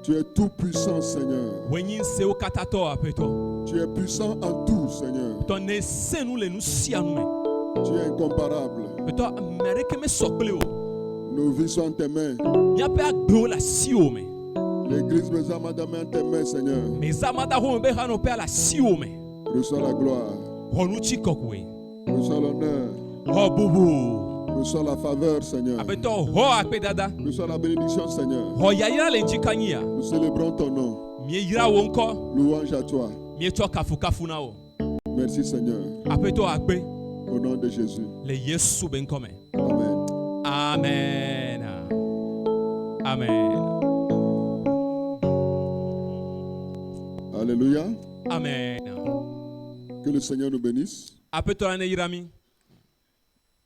Tu es tout puissant, Seigneur. Tu es puissant en tout, Seigneur. Tu es incomparable. Nos vies sont en tes mains. L'église nous a madame en tes mains, Seigneur. Reçois la gloire. Reçois l'honneur. Reçois la faveur, Seigneur. Reçois la bénédiction, Seigneur. Nous célébrons ton nom. Louange à toi. Merci, Seigneur. Au nom de Jésus. Amen. Amen. Alléluia. Amen. Que le Seigneur nous bénisse.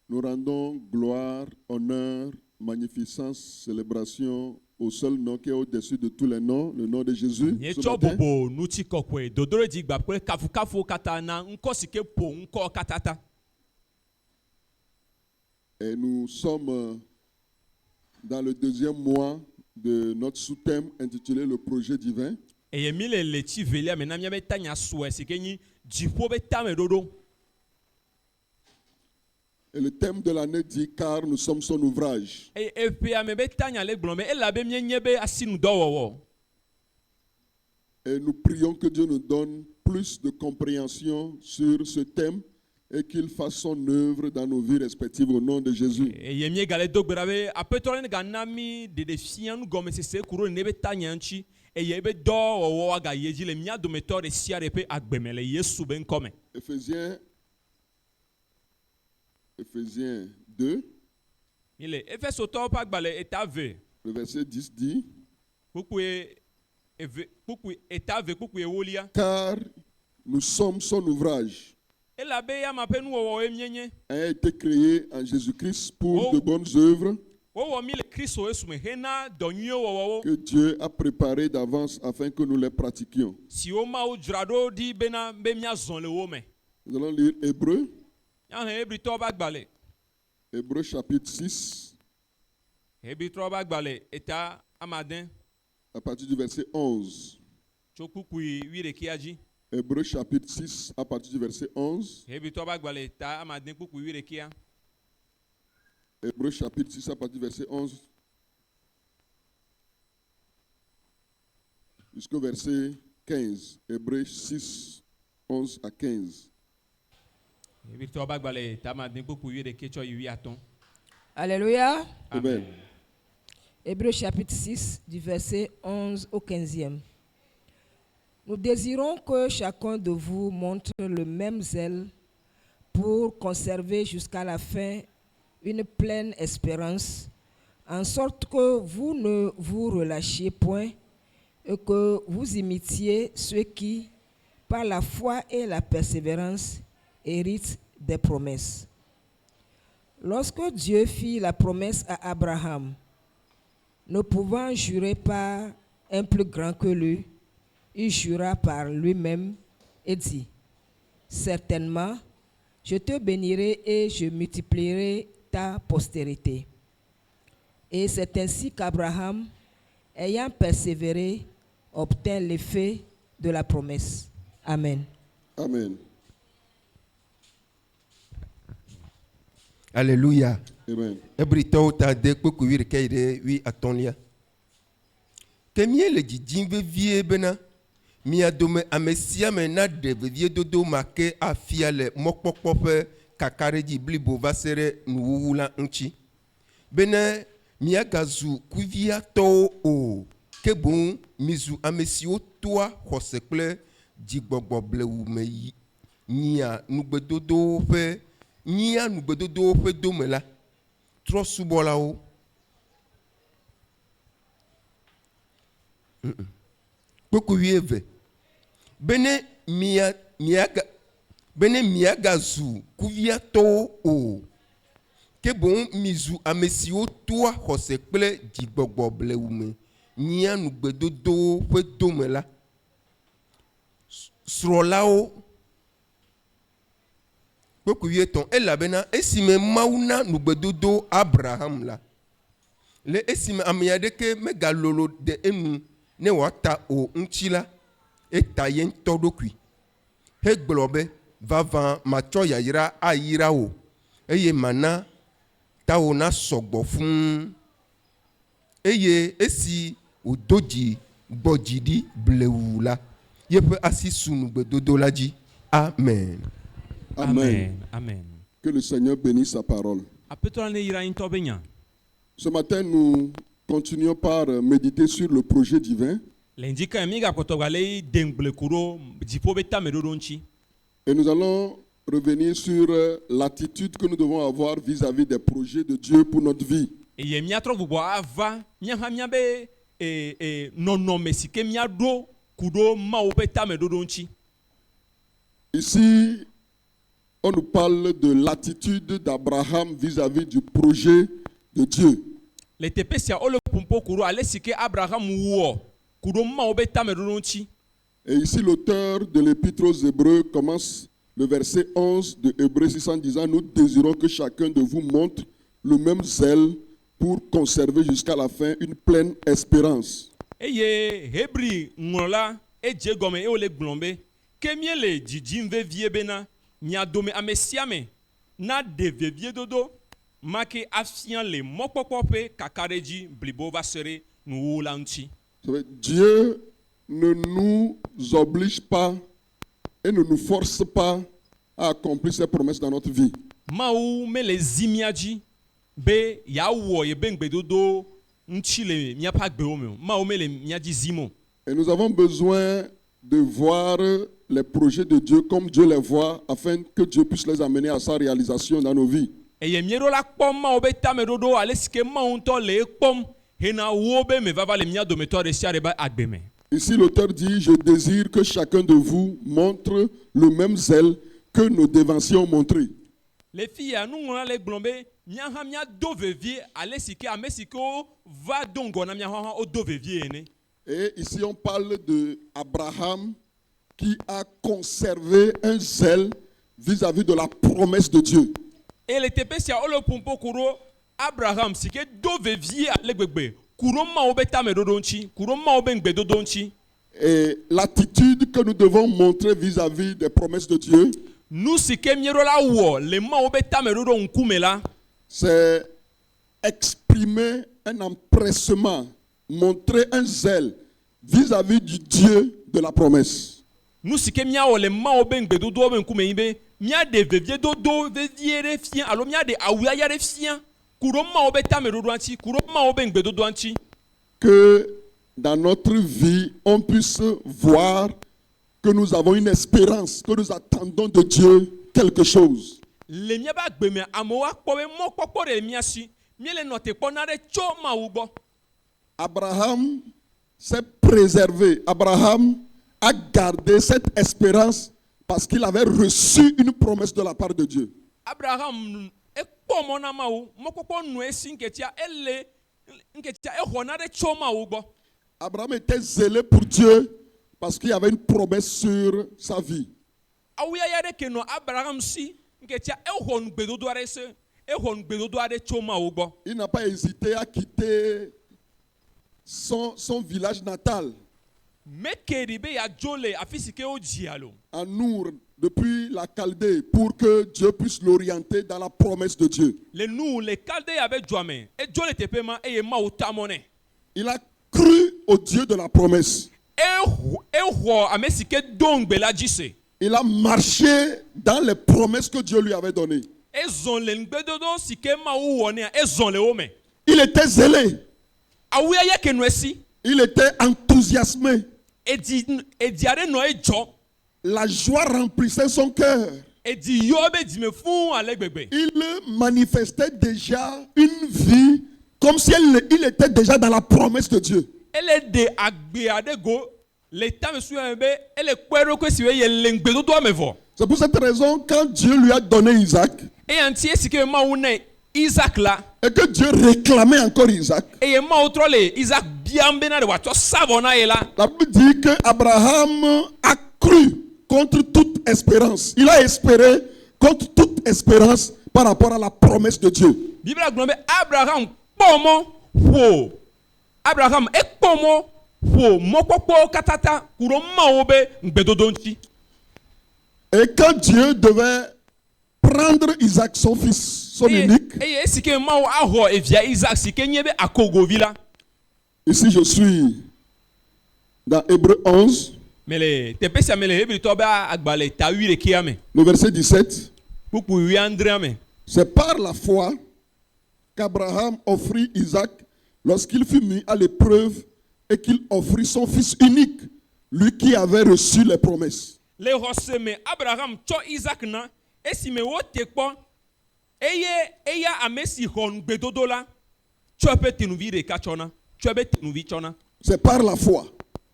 Nous rendons gloire, honneur, magnificence, célébration au seul nom qui est au-dessus de tous les noms, le nom de Jésus. Ce matin. Et nous sommes dans le deuxième mois de notre sous-thème intitulé le projet divin. Et le thème de l'année dit car nous sommes son ouvrage. Et nous prions que Dieu nous donne plus de compréhension sur ce thème et qu'il fasse son œuvre dans nos vies respectives au nom de Jésus. Éphésiens 2, le verset 10 dit car nous sommes son ouvrage, a été créé en Jésus-Christ pour de bonnes œuvres que Dieu a préparées d'avance afin que nous les pratiquions. Nous allons lire Hébreux. Hébreux chapitre 6. À partir du verset 11. Hébreux chapitre 6 à partir du verset 11. Hébreux chapitre 6 à partir du verset 11 jusqu'au verset 15. Hébreux 6, 11 à 15. Alléluia. Amen. Hébreux chapitre 6 du verset 11 au 15e. Nous désirons que chacun de vous montre le même zèle pour conserver jusqu'à la fin une pleine espérance, en sorte que vous ne vous relâchiez point et que vous imitiez ceux qui, par la foi et la persévérance, héritent des promesses. Lorsque Dieu fit la promesse à Abraham, ne pouvant jurer par un plus grand que lui, il jura par lui-même et dit, « Certainement, je te bénirai et je multiplierai ta postérité. » Et c'est ainsi qu'Abraham, ayant persévéré, obtint l'effet de la promesse. Amen. Amen. Alléluia. Amen. Ebrito ta de kpoku wir keide wi atonia. Kemie le jijimbe vie bena. Mia dome amesia mena de vie dodo make afia le mokpokpope kakare di blibo vasere nuwula nchi. Bena mia gazu kuvia to o kebon mizu amesio toa hosekple jigbogbo blewu me nia nugbedodo fe nia nugbedodo fe domela tro subola o poku wieve bene mia gazu kuvia to o kebon mizu amesio toa hosekple jigbogbo blewu me nia nugbedodo fe domela srolao kpoku wie ton elabena esime mauna nugbedodo Abraham la Le esime amia de ke megalolo de enu ne wata o nchila eta yen todokui. He globe vavan macho yayira ayira o. Eye mana ta ona sogbo fun. Eye esi o doji bojidi bleula. Yepe asi sunu bedodo laji. Amen. Amen. Amen. Que le Seigneur bénisse sa parole. Ce matin, nous continuons par méditer sur le projet divin. Et nous allons revenir sur l'attitude que nous devons avoir vis-à-vis des projets de Dieu pour notre vie. Ici, on nous parle de l'attitude d'Abraham vis-à-vis du projet de Dieu. Et ici, l'auteur de l'Épître aux Hébreux commence le verset 11 de Hébreux 6 en disant « Nous désirons que chacun de vous montre le même zèle pour conserver jusqu'à la fin une pleine espérance. » Dieu ne nous oblige pas et ne nous force pas à accomplir ses promesses dans notre vie. Et nous avons besoin de voir les projets de Dieu comme Dieu les voit afin que Dieu puisse les amener à sa réalisation dans nos vies. Ici, l'auteur dit « Je désire que chacun de vous montre le même zèle que nos dévanciers ont montré. » Et ici, on parle d'Abraham qui a conservé un zèle vis-à-vis de la promesse de Dieu. Et l'attitude que nous devons montrer vis-à-vis des promesses de Dieu, c'est exprimer un empressement, montrer un zèle vis-à-vis du Dieu de la promesse. Que dans notre vie, on puisse voir que nous avons une espérance, que nous attendons de Dieu quelque chose. Abraham s'est préservé. Abraham a gardé cette espérance parce qu'il avait reçu une promesse de la part de Dieu. Abraham était zélé pour Dieu parce qu'il y avait une promesse sur sa vie. Il n'a pas hésité à quitter son village natal. En Nour, depuis la Chaldée, pour que Dieu puisse l'orienter dans la promesse de Dieu. Il a cru au Dieu de la promesse. Il a marché dans les promesses que Dieu lui avait données. Il était zélé. Il était enthousiasmé. La joie remplissait son cœur. Il manifestait déjà une vie comme si il était déjà dans la promesse de Dieu. C'est pour cette raison, quand Dieu lui a donné Isaac, et que Dieu réclamait encore Isaac, la Bible dit qu'Abraham a cru contre toute espérance. Il a espéré contre toute espérance par rapport à la promesse de Dieu. ƒo Abraham ekpɔmɔ ƒo mɔkpɔkpɔ katata kuro mawo be ŋgbedodo ŋuti. Et quand Dieu devait prendre Isaac, son fils, son unique, eye esi ke mawo ahɔ evia Isaac si ke nye be akogovi la. ici je suis dans Hébreux 11, Mele teƒe sia mele Hebritɔ be agbalẽ ta 11 me. le verset 17. Kpukpu 19 me. C'est par la foi qu'Abraham offrit Isaac lorsqu'il fut mis à l'épreuve et qu'il offrit son fils unique, lui qui avait reçu les promesses. Le xɔse me Abraham tsɔ Isaac na esi me wo te kpɔ eye eya ame si xɔ ŋugbedodo la tsɔ eƒe tenuvi ɖeka tsɔna tsɔ eƒe tenuvi tsɔna. C'est par la foi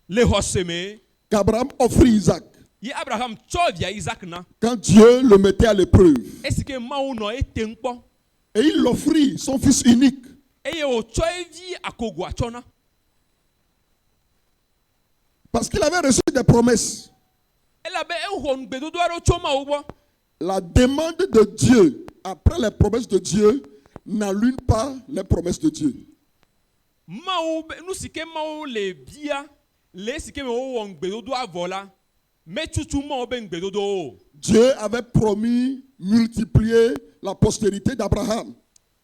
Le xɔse me qu'Abraham offrit Isaac ye Abraham tsɔ via Isaac na quand Dieu le mettait à l'épreuve. esi ke Mawu nɔ ete ŋu kpɔ Et il offrit son fils unique. eye wòtsɔ evi akogoa tsɔna Parce qu'il avait reçu des promesses. elabe exɔ ŋugbedodo aɖewo tso Mawu gbɔ. La demande de Dieu après les promesses de Dieu n'annule pas les promesses de Dieu. Mawu be nu si ke Mawu le bia le esi ke me wowɔ ŋugbedodo avɔ la metutu Mawu be ŋugbedodo o. Dieu avait promis multiplier la postérité d'Abraham.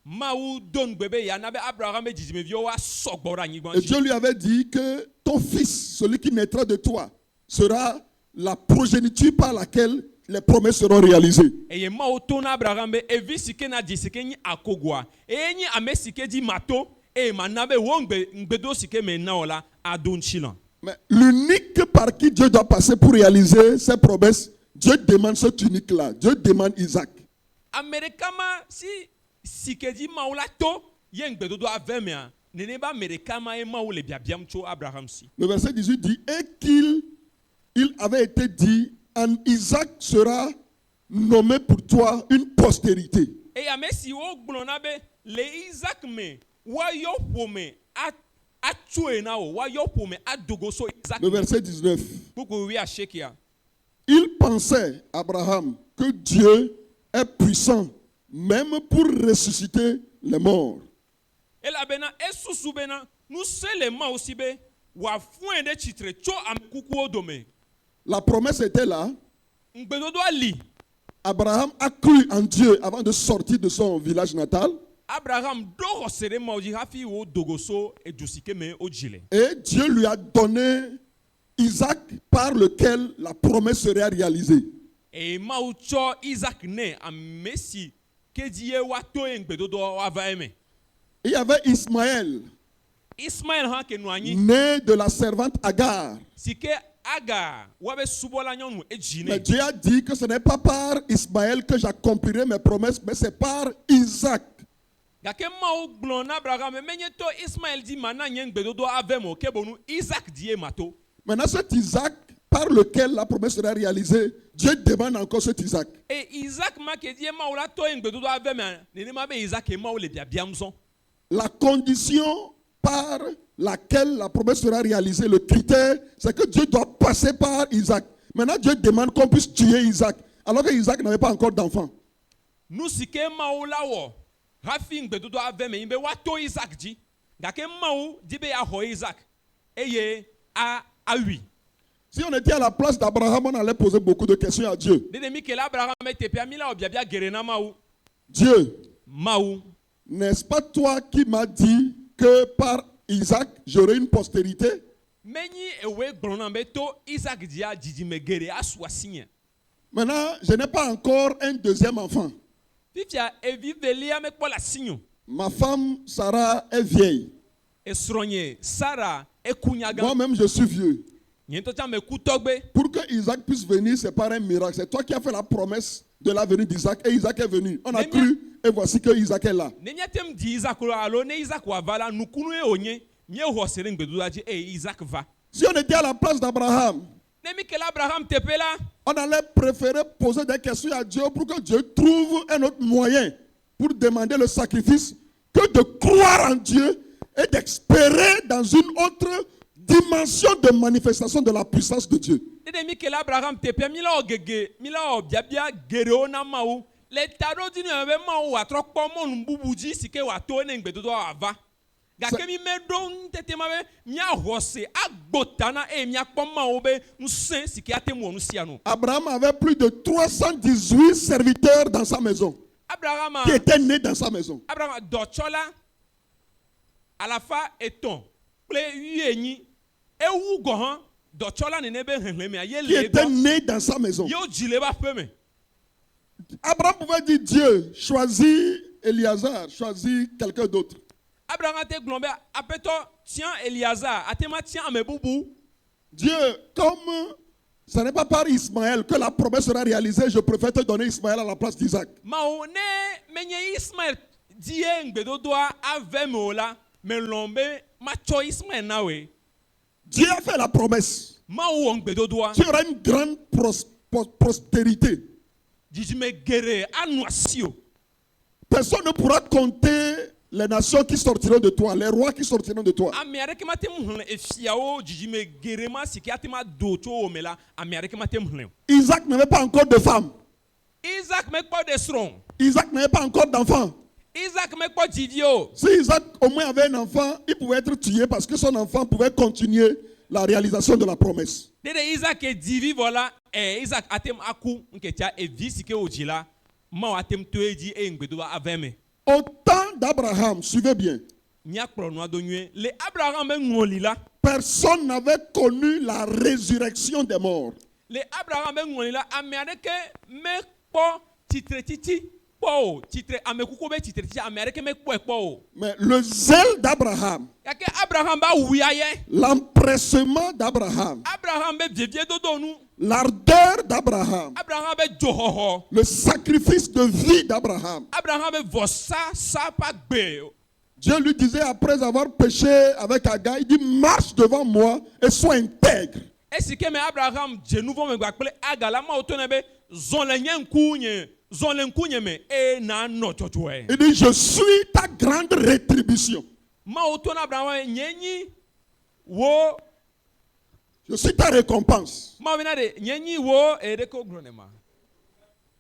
Mawu do ŋugbe be yana be Abraham be dzidzimeviwo wa sɔgbɔ ɖe anyigba Et dzi. Dieu lui avait dit que ton fils, celui qui naîtra de toi, sera la progéniture par laquelle les promesses seront réalisées. Eye Mawu to na Abraham be evi si ke na dzi si ke nye akogoa eye nye ame si ke dzi mato eye mana be wo ŋugbedo si ke me na o la ado ŋutsi la. Mais l'unique par qui Dieu doit passer pour réaliser ses promesses, Dieu demande cet unique-là. Dieu demande Isaac. Ame ɖeka ma si ke dzi Mawu la to ye ŋugbedodo ave mea nene be ame ɖeka ma ye Mawu le biabiam tso Abraham si. Le verset 18 dit, et qu'il avait été dit, en Isaac sera nommé pour toi une postérité. Eye ame si wo gblɔ na be le Isaac me woayɔ ƒome atsoe na wo woayɔ ƒome adogo so Isaac. Le verset 19. Kpukpu 18. Il pensait, Abraham, que Dieu est puissant, même pour ressusciter les morts. Elabena esusu bena nu se le Mawu si be wòafɔe ɖe tsitre tso ame kukuwo dome. La promesse était là. Ŋugbedodo ali. Abraham a cru en Dieu avant de sortir de son village natal. Abraham do xɔse ɖe Mawu dzi hafi wo dogo so edu si ke me wodzi le. Et Dieu lui a donné Isaac par lequel la promesse serait réalisée. Eye Mawu tsɔ Isaac ne ame si ke dzi ye woato ye ŋugbedodo woava eme. Il y avait Ismaël, Ismaël hã ke nɔ anyi. né de la servante Agar. Si ke Agar wabe subɔla nyɔnu edzi Mais ne. Dieu a dit que ce n'est pas par Ismaël que j'accomplirai mes promesses, mais c'est par Isaac. Gake Mawu gblɔ na Abraham menye to Ismaël di mana nye ŋugbedodo ave me o ke bonu Isaac di ye mato. Maintenant, cet Isaac par lequel la promesse sera réalisée, Dieu demande encore cet Isaac. Et Isaac ma ke di ye Mawu la to ye ŋugbedodo ave me nenema be Isaac ye Mawu le biabiam zɔn. La condition par laquelle la promesse sera réalisée, le critère, c'est que Dieu doit passer par Isaac. Maintenant, Dieu demande qu'on puisse tuer Isaac, alors que Isaac n'avait pas encore d'enfant. Nu si ke Mawu la wɔ hafi ŋugbedodo ave me yi be woato Isaac dzi gake Mawu di be yaxɔ Isaac eye awui. Si on était à la place d'Abraham, on allait poser beaucoup de questions à Dieu. Dede mi ke le Abraham teƒea mi la wɔ biabia geɖe na Mawu. Dieu, Mawu. n'est-ce pas toi qui m'as dit que par Isaac, j'aurai une postérité? Menyi ewe gblɔ na be to Isaac dzia dzidzime geɖe asu asinye. Maintenant, je n'ai pas encore un deuxième enfant. Fifia evi velia mekpɔ le asinyo. Ma femme Sarah est vieille. Esrɔ̃nye Sarah ekunyaga. Moi-même, je suis vieux. Nye ŋutɔ tsã meku tɔgbe. Pour que Isaac puisse venir, c'est par un miracle. C'est toi qui as fait la promesse de la venue d'Isaac et Isaac est venu. On a Mais cru et voici que Isaac est là. Ne nyatem di Isaac lo alo ne Isaac wava la nukunu ye wonye. Mie xɔ se ɖe ŋugbedodoa dzi eye Isaac va. Si on était à la place d'Abraham, Ne mi ke le Abraham teƒe la. on allait préférer poser des questions à Dieu pour que Dieu trouve un autre moyen pour demander le sacrifice que de croire en Dieu et d'espérer dans une autre dimension de manifestation de la puissance de Dieu. Dede mi ke le Abraham teƒea mi la wɔ gege mi la wɔ biabia geɖewo na Mawu. Le ta ɖo dzi ne be Mawu wòatrɔ kpɔ mɔnu bubu dzi si ke wòato ne ŋugbedodoa wòava. gake mi me ɖo ŋutete ma be míaxɔ se agbota na eye míakpɔ Mawu be ŋusẽ si ke ate ŋu wɔ nu sia nu. Abraham avait plus de 318 serviteurs dans sa maison, Abraham qui étaient nés dans sa maison. Abraham dɔtsɔla alafa etɔ̃ kple wuienyi ewu gɔ hã dɔtsɔla nene be xexlemea ye Qui le étaient gbɔ nés dans sa maison. yewo dzi le eƒe aƒe me. Abraham pouvait dire Dieu, choisis Eliazar, choisis quelqu'un d'autre. Abraham te gblɔ be aƒetɔ tia Eliazar ate ma tia ame bubu. Dieu, comme ce n'est pas par Ismaël que la promesse sera réalisée, je préfère te donner Ismaël à la place d'Isaac. Mawu ne menye Ismael di ye ŋgbedodoa ave me o la melɔ̃ be matsɔ Ismael na woe. Dieu a fait la promesse. Mawu wɔ ŋgbedodoa. Tu auras une grande prospérité. Dzidzime geɖe anu asi o. Personne ne pourra compter les nations qui sortiront de toi, les rois qui sortiront de toi. Ame aɖeke mate ŋu xlẽ efiawo dzidzime geɖe ma si ke ate ma do tso wo me la ame aɖeke mate ŋu xlẽ o. Isaac n'avait pas encore de femme. Isaac mekpɔ ɖe srɔ̃. Isaac n'avait pas encore d'enfant. Isaac mekpɔ dzivi o. Si Isaac au moins avait un enfant, il pouvait être tué parce que son enfant pouvait continuer la réalisation de la promesse. Ɖeɖe Isaac dzivi vɔ la Isaac ate ŋu aku nketia evi si ke wòdzi la Mawu ate ŋu to edzi eye ŋgbedodoa ave me. Au temps d'Abraham, suivez bien, Míakplɔ nua do nyuie le Abraham be ŋɔli la. personne n'avait connu la résurrection des morts. Le Abraham be ŋɔli la ame aɖeke mekpɔ titretiti kpɔ o titre amekuku be titretiti ame aɖeke mekpɔe kpɔ o. Mais le zèle d'Abraham, Gake Abraham ba wu ayɛ. l'empressement d'Abraham, Abraham be vievie dodo nu. l'ardeur d'Abraham, Abraham be dzoxɔxɔ. le sacrifice de vie d'Abraham. Abraham be vɔsa sapa gbe. Dieu lui disait après avoir péché avec Agar, il dit marche devant moi et sois intègre. Esi ke me Abraham dze nu vɔ me gba kple Agar la Mawu to ne be zɔn le nye ŋkunye zɔn le ŋkunye me eye na nɔ dzɔdzɔe. Il dit je suis ta grande rétribution. Mawu to na Abraham nye nyi wo Je suis ta récompense. Mawu bena de nye nyi wo ɖeke wogblɔ ne ma.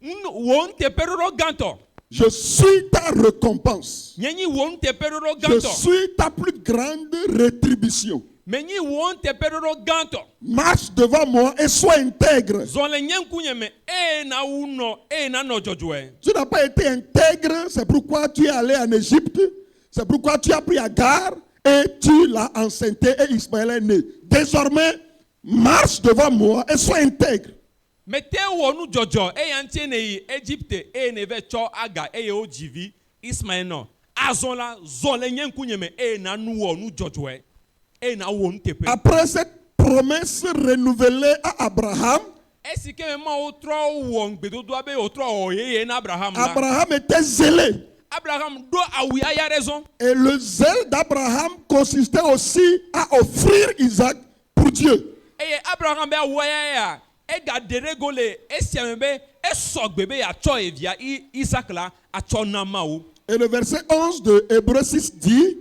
Wo ŋuteƒeɖoɖo gãtɔ. Je suis ta récompense. Nye nyi wo ŋuteƒeɖoɖo Je gãtɔ. suis ta plus grande rétribution. Me nyi wo ŋuteƒeɖoɖo gãtɔ. Marche devant moi et sois intègre. Zɔn le nye ŋkunye me eye na wu nɔ eye na nɔ dzɔdzɔe. Tu n'as pas été intègre, c'est pourquoi tu es allé en Égypte. C'est pourquoi tu as pris Agar et tu l'as enceinté et Ismaël est né. Désormais, marche devant moi et sois intègre. Mete wɔ nu dzɔdzɔ eya ŋutie ne yi Egypte eye ne ve tsɔ Agar eye wo dzivi Ismael nɔ. Azɔ la zɔn le nye ŋkunye me eye na nu wɔ nu dzɔdzɔe eye na wɔ nuteƒe. Après cette promesse renouvelée à Abraham, Esi ke me Mawu trɔ wɔ ŋgbedodoa be wòtrɔ wɔ yeye na Abraham la. Abraham était zélé. Abraham do awu yaya ɖe zɔn. Et le zèle d'Abraham consistait aussi à offrir Isaac pour Dieu. Eye Abraham be awu yaya ega de ɖe go le esia me be esɔgbe be yatsɔ evia Isaac la atsɔ na Mawu. Et le verset 11 de Hébreux 6 dit,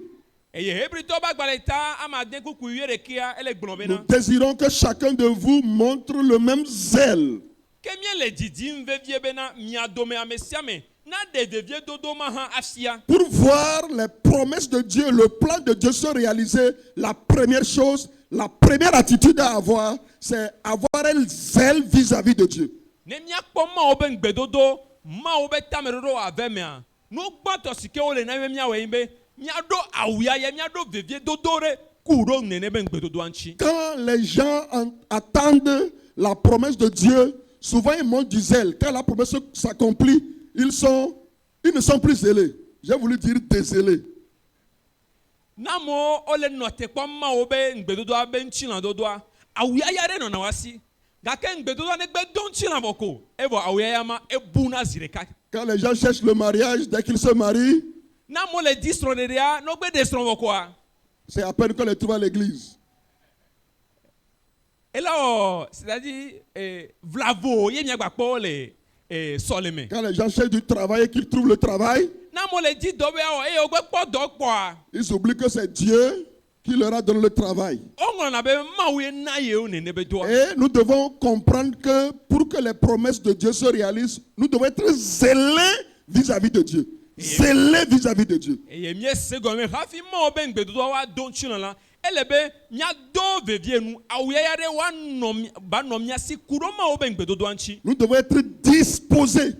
Eye Hebritɔ ba gbalẽ ta amade kuku 11 ele gblɔ be nous na. désirons que chacun de vous montre le même zèle Ke míele didim vevie be na mia dome ame sia me na ɖe vevie dodo ma hã afia. pour voir les promesses de Dieu, le plan de Dieu se réaliser. La première chose, la première attitude à avoir, c'est avoir un zèle vis-à-vis de Dieu. Ne míakpɔ Mawu be ŋgbedodo Mawu be tameɖoɖo ave mea nu gbãtɔ si ke wole na be míawɔe nye be míaɖo awu yaya míaɖo vevie dodo ɖe ku ɖo nene be ŋgbedodoa ŋuti. Quand les gens attendent la promesse de Dieu, souvent ils montent du zèle. Quand la promesse s'accomplit, ils ne sont plus zélés. J'ai voulu dire dézélés. Na mo ole nɔ te kpɔm Mawu be ŋgbedodoa be ŋutilã dodoa awu yaya ɖe nɔna wasi gake ŋgbedodoa ne gbe do ŋutilã vɔ ko evɔ awu yaya ma ebuna zi ɖeka. Quand les gens cherchent le mariage, dès qu'ils se marient, Na mo le di srɔ̃ɖeɖea no gbe ɖe srɔ̃ vɔ koa c'est à peine qu'on les trouve à l'église. ela c'est-à-dire vlavo ye miagba kpɔ le sɔleme. Quand les gens cherchent du travail et qu'ils trouvent le travail, Na mo le di dɔ be awɔ eye wogbe kpɔ dɔ kpɔa ils oublient que c'est Dieu qui leur a donné le travail. woŋlɔna be Mawu ye na yewo nene be doa. Et nous devons comprendre que pour que les promesses de Dieu se réalisent, nous devons être zélés vis-à-vis de Dieu. zélés vis-à-vis de Dieu. eye mie se gɔme hafi ma wo be ŋgbedodoa wa do ŋtsi nɔ la ele be miado vevie nu awuyaya ɖe ba nɔ mia si ku ɖo ma wo be ŋgbedodoa ŋtsi. Nous devons être disposés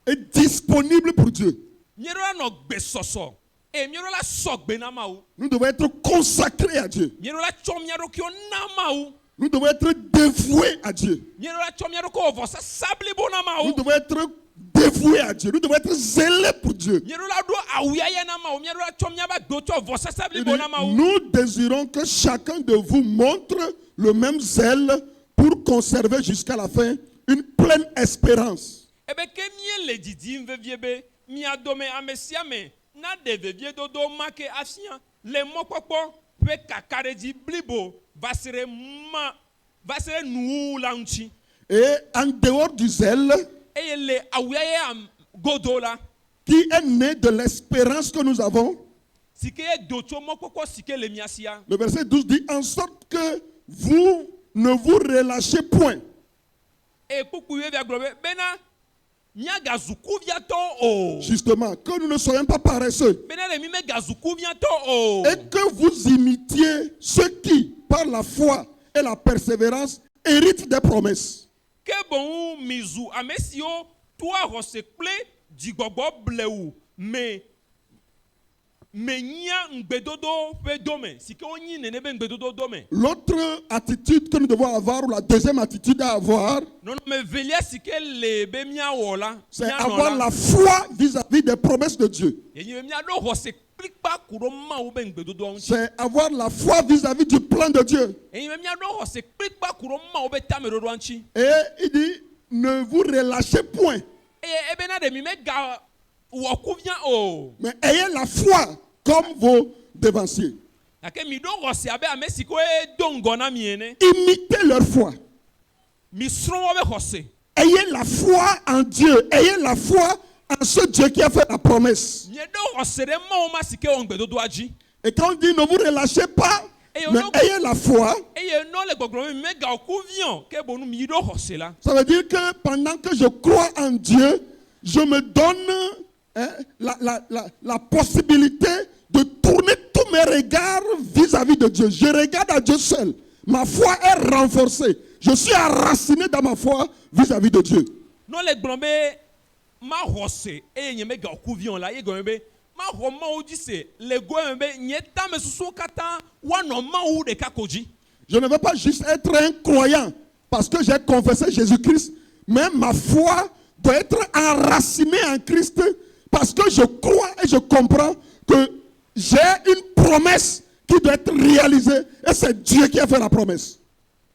et disponibles pour Dieu. Mie ɖo la nɔ gbesɔsɔ eye mie ɖo la sɔgbe na Mawu. Nous devons être consacrés à Dieu. Mie ɖo la tsɔ mia ɖokuiwo na Mawu. Nous devons être dévoués à Dieu. Mie ɖo la tsɔ mia ɖokuiwo wɔ vɔsasa blibo na Nous Mawu. devons être dévoués à Dieu. Nous devons être zélés pour Dieu. Mie ɖo la ɖo awuyaya na Mawu. Mie ɖo la tsɔ miabe agbewo tsɔ vɔsasa Il blibo dit, na Mawu. nous désirons que chacun de vous montre le même zèle pour conserver jusqu'à la fin une pleine espérance. Ebe ke mie le didim vevie be mia dome ame sia ame na de vevie dodo ma ke afia le mɔkpɔkpɔ ƒe kaka ɖe dzi blibo va se ɖe nuwu la ŋuti. Et en dehors du zèle Eye le awuyaya godo la qui est né de l'espérance que nous avons, si ke ye do tso mɔkpɔkpɔ si ke le mia sia. le verset 12 dit en sorte que vous ne vous relâchez point. Eye kpukpu ye via gblɔ be bena miagazu kuviatɔ o. Justement, que nous ne soyons pas paresseux Bena le mi megazu kuviatɔ o. et que vous imitiez ceux qui, par la foi et la persévérance, héritent des promesses. Ke boŋu mizu ame siwo toa xɔse kple dzigbɔgbɔ blewu me nya ŋgbedodo ƒe dome si ke wonyi nene be ŋgbedodo dome. L'autre attitude que nous devons avoir, ou la deuxième attitude à avoir, Nɔnɔme velia si ke le be miawɔ la c'est mianɔ avoir la la foi vis-à-vis des promesses de Dieu. yenye be miaɖo xɔse kplikpa ku ɖo Mawu be ŋgbedodoa ŋuti. C'est avoir la foi vis-à-vis du plan de Dieu. Yenye be miaɖo xɔse kplikpa ku ɖo Mawu be tameɖoɖoa ŋuti. Et il dit, ne vous relâchez point, Eye ebena ɖe mi mega wɔ kuvia o. mais ayez la foi comme vos devanciers. Gake mi ɖo xɔse abe ame si ke do ŋgɔ na mi ene. Imitez leur foi. Mi srɔ̃ wobe xɔse. Ayez la foi en Dieu. Ayez la foi en ce Dieu qui a fait la promesse. Mie ɖo xɔse ɖe Mawu ma si ke wɔ ŋgbedodoa dzi. Et quand on dit ne vous relâchez pas, Et mais on- ayez la foi, Eye nɔ le gbɔgblɔ me mi mega wɔ kuviɔ ke bonu mi ɖo xɔse la. ça veut dire que pendant que je crois en Dieu, je me donne la possibilité de tourner tous mes regards vis-à-vis de Dieu. Je regarde à Dieu seul. Ma foi est renforcée. Je suis enraciné dans ma foi vis-à-vis de Dieu. Nɔ le gblɔ be ma xɔse eye nye mega wɔ kuviɔ la ye gɔme be ma xɔ Mawu dzi se le gɔme be nye tame susuwo katã woanɔ Mawu ɖeka ko dzi. Je ne veux pas juste être un croyant parce que j'ai confessé Jésus-Christ, mais ma foi doit être enracinée en Christ parce que je crois et je comprends que j'ai une promesse qui doit être réalisée et c'est Dieu qui a fait la promesse.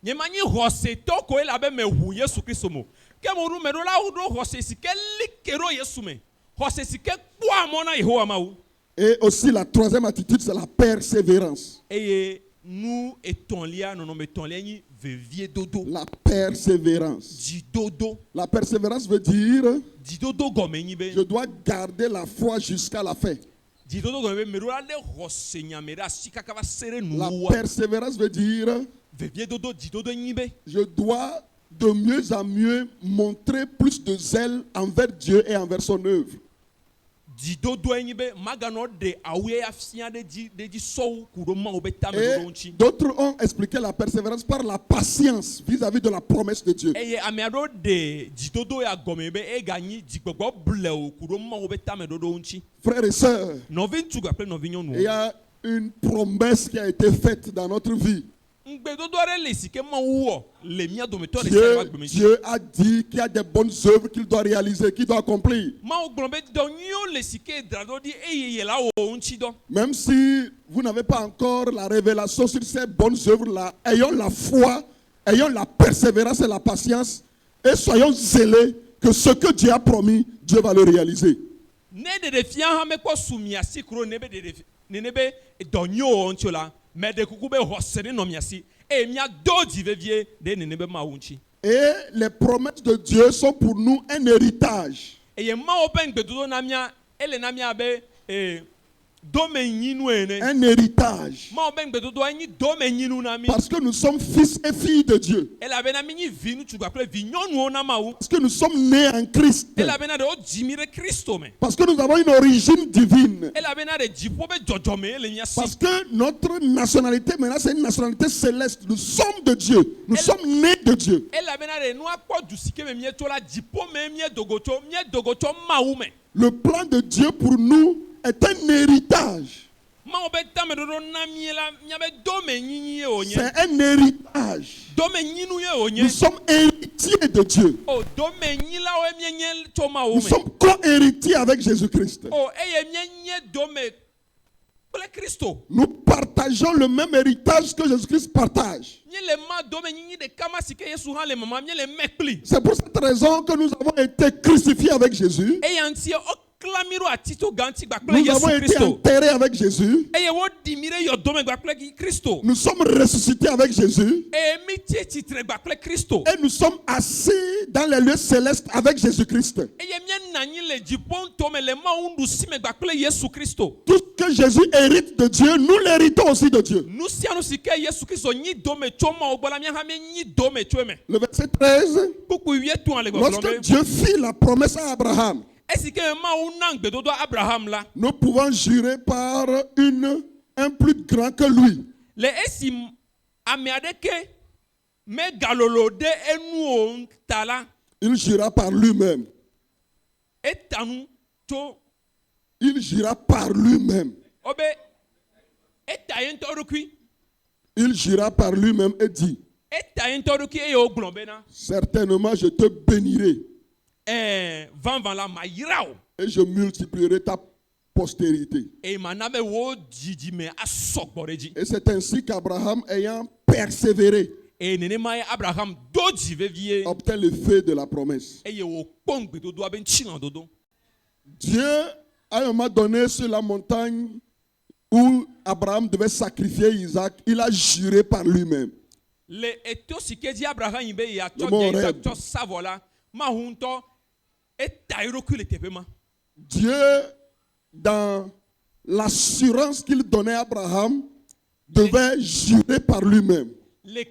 Nye ma nyi xɔsetɔ koe la be me ʋu Yesu Kristo mo. Ke mo ɖo me ɖo la ɖo xɔse si ke li ke ɖo Yesu me. Xɔse si ke kpɔa mɔ na Yehowa Mawu. Et aussi la troisième attitude, c'est la persévérance. Eye nu etɔ̃lia nɔnɔme etɔ̃lia nyi vevie dodo. La persévérance. Dzidodo. La persévérance veut dire Dzidodo gɔme nyi be. je dois garder la foi jusqu'à la fin. Dzidodo gɔme be me ɖo la ɖe xɔse nyame ɖe asi kaka va se ɖe La nuwua. persévérance veut dire Vevie dodo dzidodo nyi be. je dois de mieux en mieux montrer plus de zèle envers Dieu et envers son œuvre. Dzidodo nyi be maganɔ ɖe awuya fia ɖe dzi sɔwu ku ɖo Mawu be tame Et ɖoɖo ŋuti. d'autres ont expliqué la persévérance par la patience vis-à-vis de la promesse de Dieu. Eye ame aɖewo ɖe dzidodo ya gɔme be ega nyi dzigbɔgbɔ blewu ku ɖo Mawu be tame ɖoɖo ŋuti. Frères et sœurs, Nɔvi ŋutsu kple nɔvi il y nyɔnuwo. a une promesse qui a été faite dans notre vie. Ŋgbedodo aɖe le si ke Mawu wɔ le mía dometɔ ɖe sia ɖe ƒe agbeme dzi. Dieu a dit qu'il y a des bonnes œuvres qu'il doit réaliser, qu'il doit accomplir. Mawu gblɔ be dɔ nyuiwo le si ke dzra ɖo ɖi eye yela wɔ ŋuti dɔ. Même si vous n'avez pas encore la révélation sur ces bonnes œuvres-là, ayons la foi, ayons la persévérance et la patience et soyons zélés que ce que Dieu a promis, Dieu va le réaliser. Ne ɖeɖefia hã mekpɔ su mia si kuro ne be nene be dɔ nyuiwo wɔ ŋuti o la, mɛ ɖe kuku be xɔse ne nɔ mia si eye miado dzi vevie ɖe nene be Mawu ŋuti. Et les promesses de Dieu sont pour nous un héritage. Eye Mawu ƒe ŋgbedodo na mia ele na mia be dome nyinu ene. un héritage. Ma oben gbedodo anyi dome nyinu na mi. Parce que nous sommes fils et filles de Dieu. Ela bena mi nyi vi nu tugba kple vi nyɔnu ona ma wo. Parce que nous sommes nés en Christ. Ela bena de o jimi re Kristo me. Parce que nous avons une origine divine. Ela bena de dziƒo be dzɔdzɔme ele mia si. Parce que notre nationalité maintenant c'est une nationalité céleste. Nous sommes de Dieu. Nous sommes nés de Dieu. Ela bena de nu akpɔ du sike me mie tso la dziƒo me mie dogotso mawu me. Le plan de Dieu pour nous est un héritage. Mawu be tame dodo na mie la mia be dome nyinyi ye o nye. C'est un héritage. Dome nyinu ye o nye. Nous sommes héritiers de Dieu. O dome nyi la o mie nye tso mawu Nous me. sommes co-héritiers avec Jésus-Christ. O eye mie nye dome kple Kristo. Nous partageons le même héritage que Jésus-Christ partage. Mie le ma dome nyinyi de kama sike Yesu hã le mama mie le me kpli. C'est pour cette raison que nous avons été crucifiés avec Jésus. Eye ŋuti o klamiro atito ganti gba kple Nous Yesu avons été Kristo. enterrés avec Jésus. Eye wo di mi ɖe yɔdɔme gba kple Kristo. Nous sommes ressuscités avec Jésus. Eye mi tsi tsitre gba kple Kristo. Et nous sommes assis dans les lieux célestes avec Jésus-Christ. Eye mie na anyi le dziƒo ŋutɔ me le Mawu nuɖusime gba kple Yesu Kristo. Tout ce que Jésus hérite de Dieu, nous l'héritons aussi de Dieu. Nu sia nu si ke Yesu Kristo nyi dome tso Mawu gbɔ la mía hã mi nyi dome tso eme. Le verset 13. Kpukpu 8 le gbɔgblɔ Lorsque be. Dieu fit la promesse à Abraham, Esi ke Mawu na gbedodo Abraham la. nous pouvons jurer par un plus grand que lui. Le esi ame aɖeke megalolo ɖe enuwo ta la. Il jura par lui-même. Eta nu tso Il jura par lui-même. wobe eta ye ŋutɔ ɖokui. Il jura par lui-même et dit, Eta ye ŋutɔ ɖokui eye wogblɔ bena. certainement je te bénirai Vanvan la ma yra o. et je multiplierai ta postérité. Eye mana be wo dzidzime asɔgbɔ ɖe dzi. Et c'est ainsi qu'Abraham, ayant persévéré, Eye nenema ye Abraham do dzi vevie. obtint l'effet de la promesse. Eye wòkpɔ ŋugbedodoa be ŋutilãdodo. Dieu, à un moment donné, sur la montagne où Abraham devait sacrifier Isaac, il a juré par lui-même. Le eto si ke dzi Abraham yi be yeatsɔ Le mot de rêve. tsɔ sa vɔ la, Mawu ŋutɔ eta eɖokui le teƒe ma. Dieu, dans l'assurance qu'il donnait à Abraham, devait jurer par lui-même. Le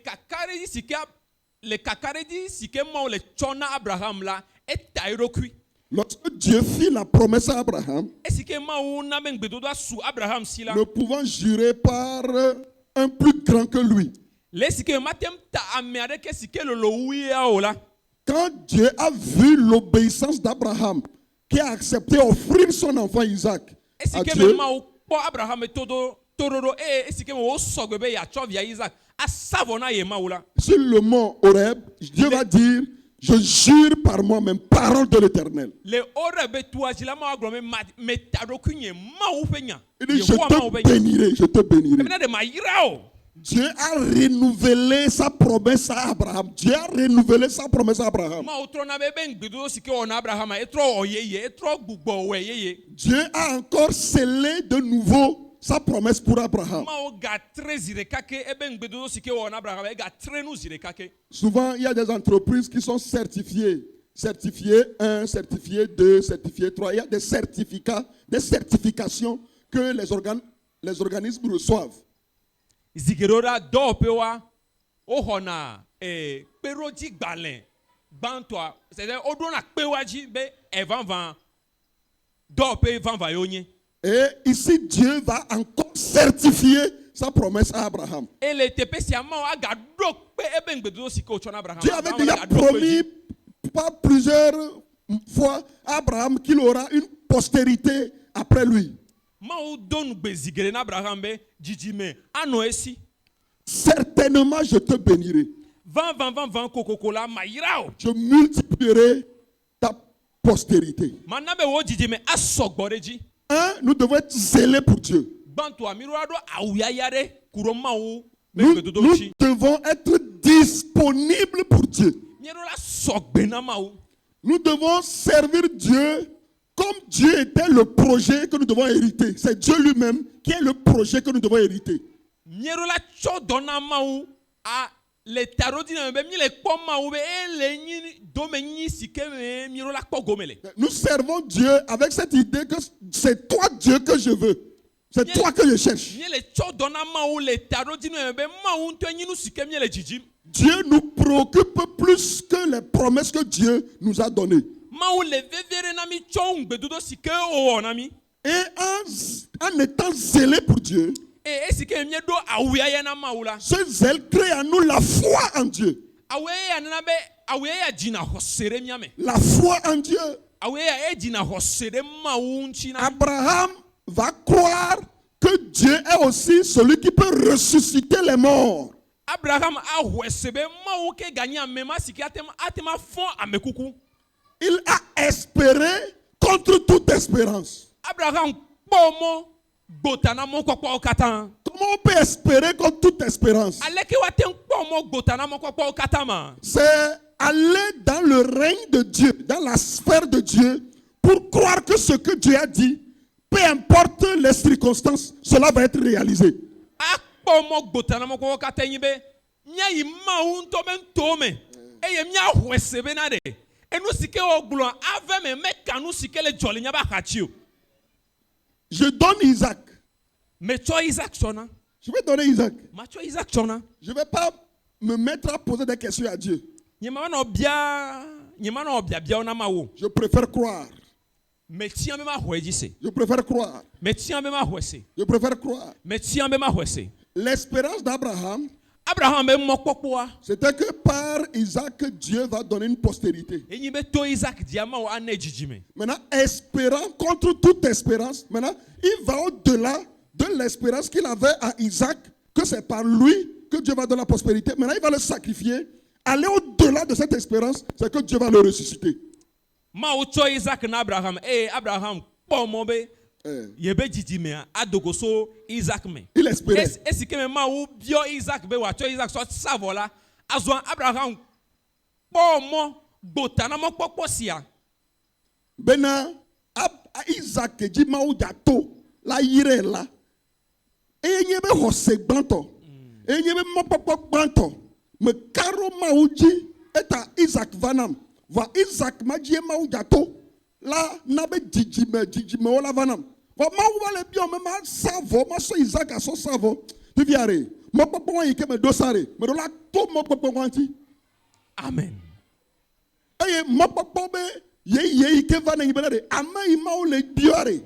kakaɖedzi si ke Mawu le tsɔ na Abraham la, eta eɖokui. Lorsque Dieu fit la promesse à Abraham, Esi ke Mawu na be ŋugbedodoa su Abraham si la. nous pouvons jurer par un plus grand que lui. Le si ke mate ŋu ta ame aɖeke si ke lolo wui ya o la. Quand Dieu a vu l'obéissance d'Abraham, qui a accepté d'offrir son enfant Isaac Esi à ke Dieu, me Mawu kpɔ Abraham toɖoɖo eye esi ke me wo sɔgbe be yeatsɔ via Isaac asa vɔ na ye Mawu la. sur le mont Horeb, Dieu va dire, je jure par moi-même, parole de l'Éternel. Le ore be toa dzi la Mawu agblɔ be me ta ɖokui nye Mawu ƒe nya. Il dit, je Yehowa Mawu te ƒe nya. bénirai, je te bénirai. Ebena de ma yra o. Dieu a renouvelé sa promesse à Abraham. Dieu a renouvelé sa promesse à Abraham. Mawu trɔ na be ŋugbedodo si ke wɔ na Abrahama etrɔ wɔ yeye etrɔ gbugbɔ wɔ yeye. Dieu a encore scellé de nouveau sa promesse pour Abraham. Mawu gatre zi ɖeka ke ebe ŋugbedodo si ke wɔ na Abrahama egatre nu zi ɖeka ke. Souvent, il y a des entreprises qui sont certifiées. Certifié 1, certifié 2, certifié 3. Il y a des certificats, des certifications que les organismes reçoivent. Zigeɖoɖa dɔwɔƒe wa woxɔna kpeɖodzi gbalẽ gbãtɔa c'est-à-dire woɖona kpewoa dzi be evãvã dɔwɔƒe vãvã yewo nye. Et ici, Dieu va encore certifier sa promesse à Abraham. Et le teƒe sia Mawu agaɖo kpe ebe ŋugbedodo si ke wòtsɔ na Abraham. Dieu avait Mawu déjà agaɖo kpe promis dzi. par plusieurs fois à Abraham qu'il aura une postérité après lui. Mawu do nugbe zi geɖe na Abraham be dzidzime anɔ esi. Certainement, je te bénirai. Vãvã kokoko la ma yra o. Je multiplierai ta postérité. Mana be wo dzidzime asɔgbɔ ɖe dzi. Nous devons être zélés pour Dieu. Gbãtɔa mi ɖo aɖo awuyaya ɖe ku ɖo Mawu be Nous ŋugbedodo ŋuti. devons être disponibles pour Dieu. Mía ɖo la sɔgbe na Mawu. Nous devons servir Dieu comme Dieu était le projet que nous devons hériter. C'est Dieu lui-même qui est le projet que nous devons hériter. Mía ɖo la tsɔ dɔ na Mawu a le taɖodzi na me be mi le kpɔ Mawu be ele nyi dome nyi si ke me mía ɖo la kpɔ gome le. Nous servons Dieu avec cette idée que c'est toi Dieu que je veux. C'est toi que je cherche. Nye le tsɔ dɔna mawu le ta ɖo dzi nɔ be mawu ŋutɔ nyi nu si ke mie le dzidzim. Dieu nous préoccupe plus que les promesses que Dieu nous a données. Mawu le vevie ɖe na mi tsɔ ŋugbedodo si ke wowɔ na mi. Et en étant zélé pour Dieu, Esi ke mie ɖo awuya ya na mawu la. ce zèle crée en nous la foi en Dieu. Awuya ya nana be awuya ya dzina xɔse ɖe mia me. La foi en Dieu. Awuya ya dzina xɔse ɖe mawu ŋuti na. Abraham va croire que Dieu est aussi celui qui peut ressusciter les morts. Abraham ahwɛ se be mawu ke ganye amema si ke atema fɔn amekuku. Il a espéré contre toute espérance. Abraham kpɔ mɔ gbota na mɔ kpɔkpɔwo katã. Comment on peut espérer contre toute espérance? Aleke wa te kpɔ mɔ gbota na mɔ kpɔkpɔwo katã ma. C'est aller dans le règne de Dieu, dans la sphère de Dieu, pour croire que ce que Dieu a dit, peu importe les circonstances, cela va être réalisé. Akpɔ mɔ gbota na mɔ kpɔkpɔwo katã nyi be míayi mawu ŋutɔ be ŋutɔwo me eye míaxɔe se be na ɖe. Enu si ke wo gblɔ ave me meka nu si ke le dzɔ le nya be axatsi o. Je donne Isaac. Metsɔ Isaac tsɔna. Je vais donner Isaac. Matsɔ Isaac tsɔna. Je ne vais pas me mettre à poser des questions à Dieu. Nye ma nɔ biabiawo na mawu. Je préfère croire. Metia be ma xɔe dzi se. Je préfère croire. Metia be ma xɔe se. Je préfère croire. Metia be ma xɔe se. L'espérance d'Abraham, Abraham be mɔkpɔkpɔa. c'était que par Isaac, Dieu va donner une postérité. Enyi be to Isaac dia mawu ane dzidzime. Maintenant, espérant contre toute espérance, maintenant, il va au-delà de l'espérance qu'il avait à Isaac, que c'est par lui que Dieu va donner la prospérité. Maintenant, il va le sacrifier. Aller au-delà de cette espérance, c'est que Dieu va le ressusciter. Mawu tsɔ Isaac na Abraham. Abraham kpɔ mɔ be yebe dzidzimea adogoso Isaac me. Il espérait. Esi ke me mawu biɔ Isaac be wòatsɔ Isaac sɔ savɔ la. Azɔ Abraham kpɔ mɔ gbota na mɔkpɔkpɔ sia. Bena Isaac dit mawu jato la yire la. Et nye be hose gbanto. Et nye be mɔkpɔkpɔ gbanto. Me karo mawu dzi eta Isaac vanam. Va Isaac ma dzi mawu jato la na be dzidzime wo la vanam. Va mawu va le biɔ me ma savɔ ma sɔ Isaac a sɔ savɔ. Viviare mɔkpɔkpɔ wa yi ke me do sare. Me do la to mɔkpɔkpɔ wa ŋuti. Amen. Eye mɔkpɔkpɔ be yeyi ke va ne yi be de ame yi mawu le biɔre.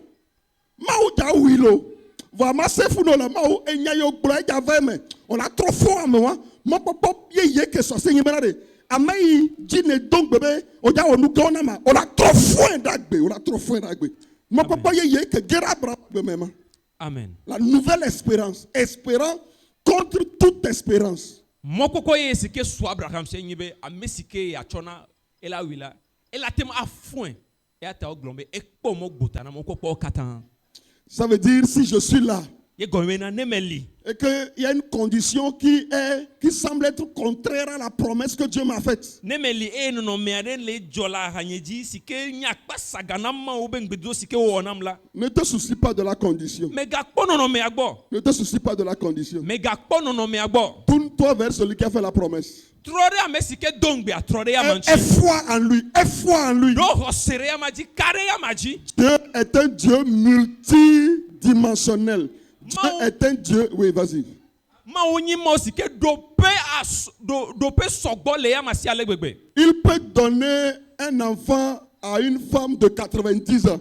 Mawu ja wilo. Va ma sefu no la mawu enya yo gblɔ edza ve me. O la trɔ fɔ ame wa. Mɔkpɔkpɔ yeye ke sɔse yi be na de. Ame yi dzi ne do gbe be o ja wɔ nu gãwo na ma. O la trɔ fɔe ɖagbe. O la trɔ fɔe ɖagbe. Mɔkpɔkpɔ yeye ke gera Abraham gbe me ma. Amen. La nouvelle espérance. Espérant contre toute espérance. Mɔkpɔkpɔ ye si ke su Abraham se nyi be ame si ke yatsɔna ela wila. Ela tem afɔe. Eya ta wo gblɔ be ekpɔ mɔ gbota na mɔkpɔkpɔwo katã. Ça veut dire si je suis là. Ye gɔme na ne me li. Et qu'il y a une condition qui semble être contraire à la promesse que Dieu m'a faite. Ne me li nɔnɔme aɖe le dzɔ la hanyedzi si ke nya akpa sagana mawo be ŋgbedo si ke wowɔ nam la. Ne te soucie pas de la condition. Megakpɔ nɔnɔmea gbɔ. Ne te soucie pas de la condition. Megakpɔ nɔnɔmea gbɔ. Tourne-toi vers celui qui a fait la promesse. Trɔ ɖe ame si ke do ŋgbea trɔ ɖe yama Aie ŋuti. foi en lui. Aie foi en lui. Ɖo xɔse ɖe yama dzi ka ɖe yama dzi. Dieu est un Dieu multidimensionnel. Dieu est un Dieu. Oui, vas-y. Mawu nyi mawu si ke ɖo pe sɔgbɔ le yama si ale gbegbe. Il peut donner un enfant à une femme de 90 ans.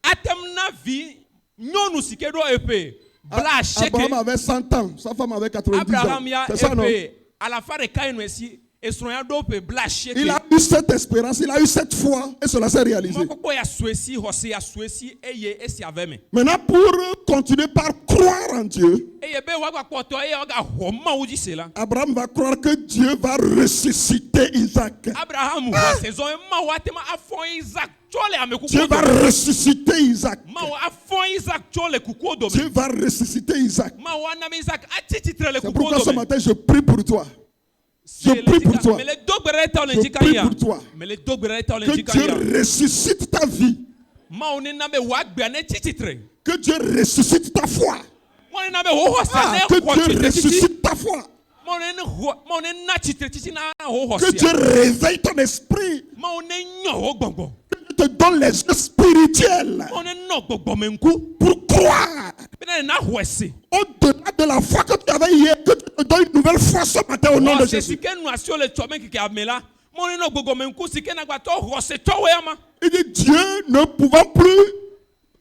Atem na vi nyɔnu si ke ɖo eƒe bla Abraham asieke. avait 100 ans. Sa femme avait 90 ans. Abraham ya C'est ça, non? eƒe alafa ɖeka enu esi esrɔ̃ ɖo eƒe bla asieke. Il a eu cette espérance, il a eu cette foi et cela s'est réalisé. Mɔkpɔkpɔ ya su esi xɔse ya su esi eye esi ave me. Maintenant, pour continuer par croire en Dieu, Eye be woagbakpɔ tɔ eye woagahɔ mawu dzi se la. Abraham va croire que Dieu va ressusciter Isaac. Abraham xɔse zɔn mawu atema afɔ Isaac tso le ame Dieu kukuwo va dome. ressusciter Isaac. Mawu afɔ Isaac tso le kukuwo Dieu dome. va ressusciter Isaac. Mawu anam Isaac atsi tsitre le C'est kukuwo pourquoi ce dome. matin, je prie pour toi. Je prie pour toi. Me le do gbe ɖe ta le Je dzi ka prie ya. pour toi. Me le do gbe ɖe ta le Que dzi ka Dieu ya. ressuscite ta vie. Mawu ne na be woagbea ne tsi tsitre. Que Dieu ressuscite ta foi. Mawu ne na be wo xɔse ne Que xɔ Dieu tsitre titi. ressuscite ta foi. Mawu ne na tsitre titi na wo Que Dieu xɔse. réveille ton esprit. Mawu ne nyɔ wo gbɔgbɔ. Que te donne les yeux spirituels Mon nom gbogbo me nku. pour croire. Bena na hwese. Au-delà de la foi que tu avais hier, que tu te donnes une nouvelle foi ce matin au nom de C'est Jésus. si que nous asio le chome ki amela. Mon nom gbogbo me nku si que na gba to hwese to we ama. Il dit Dieu ne pouvant plus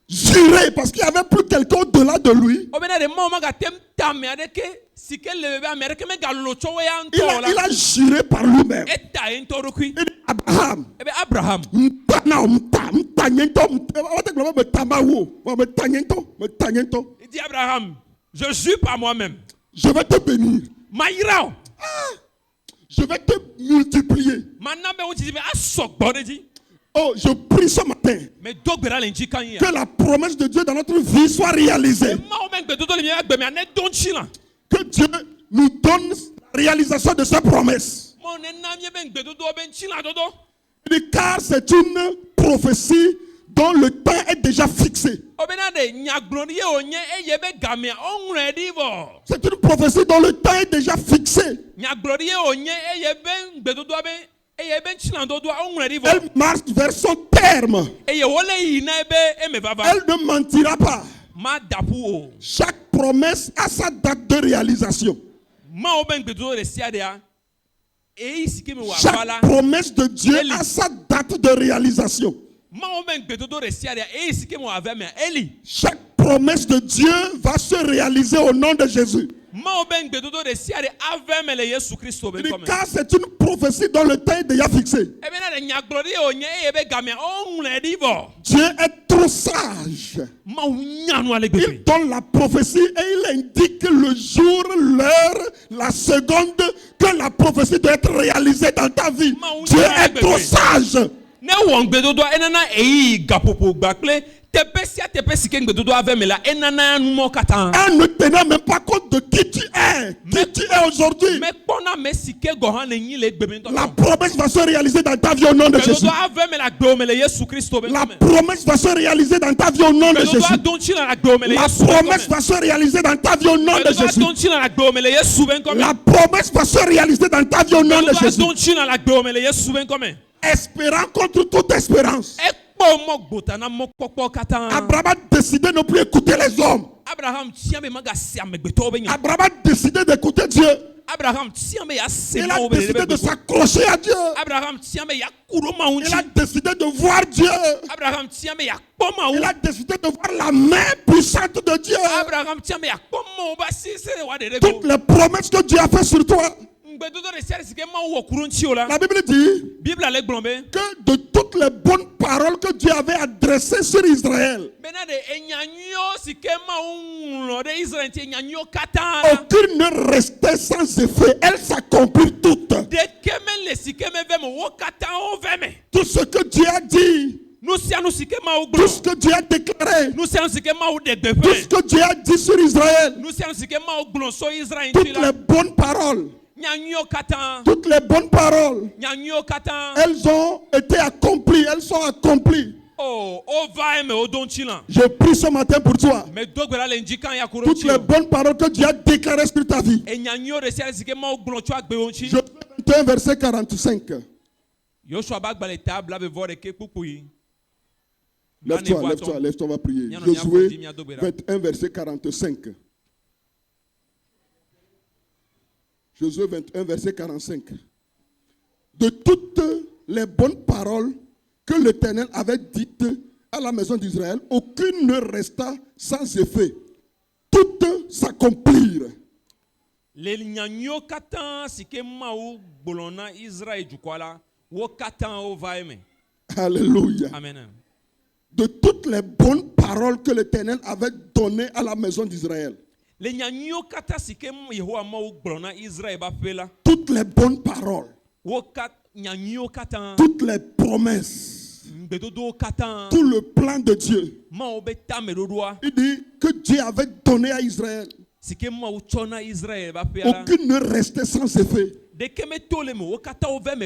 jurer parce qu'il n'y avait plus quelqu'un au-delà de lui. Obena de mo ma ga tem tame adeke si que le bebe Amerique me ga lo to we an Il to a la. juré par lui-même. Eta en to rokui. Il dit Abraham. Ebe Abraham. Il dit Abraham, je jure par moi-même. Je vais te bénir. Maïrao. Je vais te multiplier. Maintenant, ben, on dit, ah, sok, bon, on dit. Oh, je prie ce matin Mais dogbera l'enji quand il y a. que la promesse de Dieu dans notre vie soit réalisée. Que Dieu nous donne la réalisation de sa promesse. Il dit, car c'est une prophétie dont le temps est déjà fixé. C'est une prophétie dont le temps est déjà fixé. Elle marche vers son terme. Elle ne mentira pas. Chaque promesse a sa date de réalisation. Chaque promesse de Dieu a sa date de réalisation. Chaque promesse de Dieu va se réaliser au nom de Jésus. Car c'est une prophétie dont le temps est déjà fixé. Dieu est trop sage. Il donne la prophétie et il indique le jour, l'heure, la seconde que la prophétie doit être réalisée dans ta vie. Dieu est trop sage. Elle ne tenait même pas compte de qui tu es. Qui tu es aujourd'hui. La promesse va se réaliser dans ta vie au nom de Jésus. La promesse va se réaliser dans ta vie au nom de Jésus. La promesse va se réaliser dans ta vie au nom de Jésus. La promesse va se réaliser dans ta vie au nom de Jésus. Espérant contre toute espérance. Abraham a décidé de ne plus écouter les hommes. Abraham a décidé d'écouter Dieu. Il a décidé de s'accrocher à Dieu. Il a décidé de voir Dieu. Il a décidé de voir la main puissante de Dieu. Toutes les promesses que Dieu a faites sur toi. La Bible dit que de toutes les bonnes paroles que Dieu avait adressées sur Israël, aucune ne restait sans effet. Elles s'accomplirent toutes. Tout ce que Dieu a dit, tout ce que Dieu a déclaré, tout ce que Dieu a dit sur Israël, toutes les bonnes paroles, toutes les bonnes paroles, elles ont été accomplies, elles sont accomplies. Je prie ce matin pour toi. Toutes les bonnes paroles que Dieu a déclarées sur ta vie. Je vais 21 verset 45. Lève-toi, on va prier. Josué 21 verset 45. Josué 21, verset 45. De toutes les bonnes paroles que l'Éternel avait dites à la maison d'Israël, aucune ne resta sans effet. Toutes s'accomplirent. Alléluia. Amen. De toutes les bonnes paroles que l'Éternel avait données à la maison d'Israël. Toutes les bonnes paroles, toutes les promesses, tout le plan de Dieu. Il dit que Dieu avait donné à Israël. Aucune ne restait sans effet.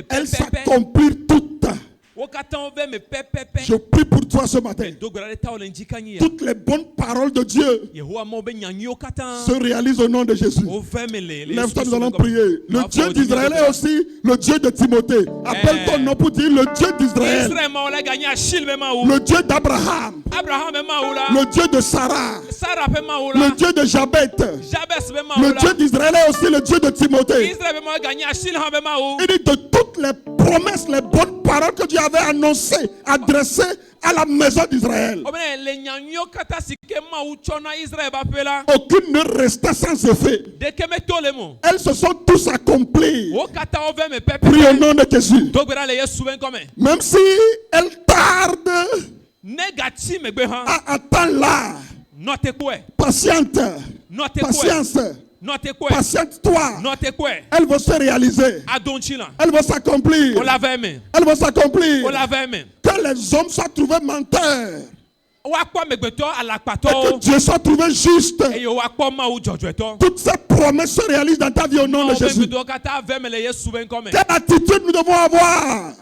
Elles s'accomplirent toutes. Je prie pour toi ce matin. dogbera ɖe tawɔ le ŋdzi kanyi ya. Toutes les bonnes paroles de Dieu Yehowa mawo be nyanyiwo katã. se réalisent au nom de Jésus. Wove me le. Lève-toi, nous allons prier. Le Dieu d'Israël est aussi le Dieu de Timothée. Appelle ton nom pour dire le Dieu d'Israël. Israël mawo la gagné Achille be mawo. Le Dieu d'Abraham. Abraham be mawo la. Le Dieu de Sarah. Sarah be mawo la. Le Dieu de Jabet. Jabes be mawo Le la. Dieu d'Israël est aussi le Dieu de Timothée. Israël be mawo gagné Achille ha be mawo. Il dit de toutes les promesses, les bonnes paroles que Dieu avait annoncées, adressées à la maison d'Israël. Obene le nyanyiwo katã si ke mawo tsɔ na Israël ba ƒe la. Aucune ne restait sans effet. Ɖeke me to le mo. Elles se sont tous accomplies. Wo katã wove me pepe. Prie au nom de Jésus. Dogbera le Yesu be ŋkɔme. Même si elles tardent Ne gatsi megbe hã. à attendre là, Nɔ te kpɔe. patiente, Nɔ te kpɔe. patience, Nɔ te kpɔe. patiente-toi. Nɔ te kpɔe. Elles vont se réaliser. Ado ŋtsi la. Elles vont s'accomplir. O la ve me. Elles vont s'accomplir. O la ve me. Que les hommes soient trouvés menteurs. Woakpɔ megbetɔ Et que alakpatɔwo. Dieu soit trouvé juste. Eye woakpɔ mawu dzɔdzɔetɔ. Toutes ces promesses se réalisent dans ta vie au nom de Mawo be Jésus. gbedowo katã ve me le Yesu be ŋkɔme. Quelle attitude nous devons avoir?